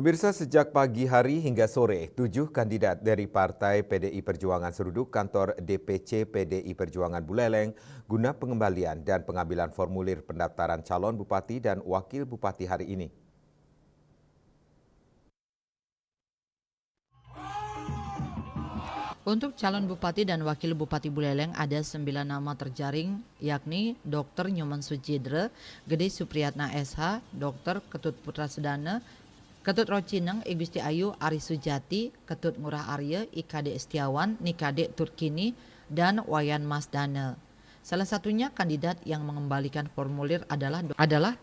Pemirsa, sejak pagi hari hingga sore, 7 kandidat dari Partai PDI Perjuangan seruduk kantor DPC PDI Perjuangan Buleleng guna pengembalian dan pengambilan formulir pendaftaran calon bupati dan wakil bupati hari ini. Untuk calon bupati dan wakil bupati Buleleng ada 9 nama terjaring, yakni Dr. Nyoman Sujidre, Gede Supriyatna SH, Dr. Ketut Putra Sedana, Ketut Rocineng, Igusti Ayu, Ari Sujati, Ketut Ngurah Arya, IKD Setiawan, Nikade Turkini, dan Wayan Mas Dana. Salah satunya kandidat yang mengembalikan formulir adalah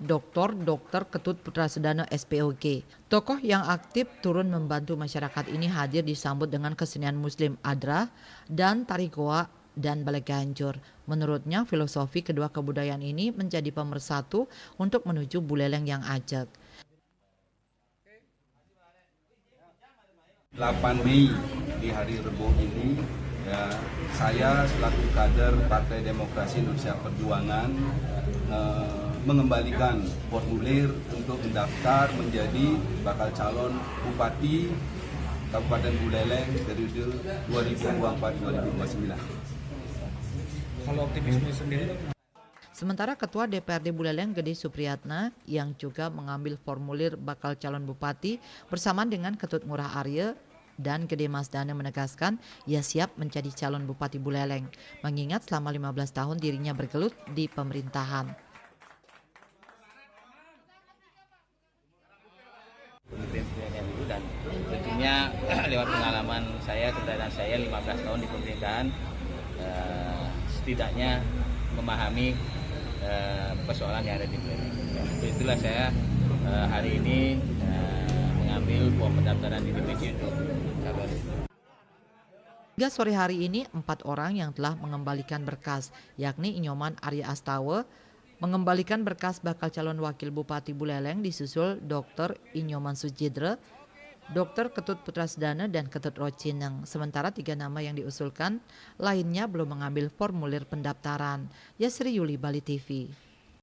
Dr. Ketut Putra Sedana SPOG. Tokoh yang aktif turun membantu masyarakat ini hadir disambut dengan kesenian Muslim Adrah dan tari goa dan balek ganjur. Menurutnya filosofi kedua kebudayaan ini menjadi pemersatu untuk menuju Buleleng yang ajak. 8 Mei di hari Rebo ini, saya selaku kader Partai Demokrasi Indonesia Perjuangan mengembalikan formulir untuk mendaftar menjadi bakal calon Bupati Kabupaten Buleleng periode 2024-2029. Kalau optimisme sendiri? Sementara Ketua DPRD Buleleng Gede Supriyatna yang juga mengambil formulir bakal calon bupati bersamaan dengan Ketut Ngurah Arya dan Gede Mas Dana menegaskan ia siap menjadi calon bupati Buleleng, mengingat selama 15 tahun dirinya bergelut di pemerintahan. Dan tentunya lewat pengalaman saya, keberadaan saya 15 tahun di pemerintahan, setidaknya memahami persoalan yang ada di Buleleng. Itulah saya hari ini mengambil form pendaftaran di DPC untuk calon. Hingga sore hari ini 4 orang yang telah mengembalikan berkas, yakni Inyoman Arya Astawa, mengembalikan berkas bakal calon wakil bupati Buleleng disusul Dr. Inyoman Sujidre, Dr. Ketut Putra Sedana, dan Ketut Rocineng. Sementara 3 nama yang diusulkan lainnya belum mengambil formulir pendaftaran. Yasri Yuli, Bali TV.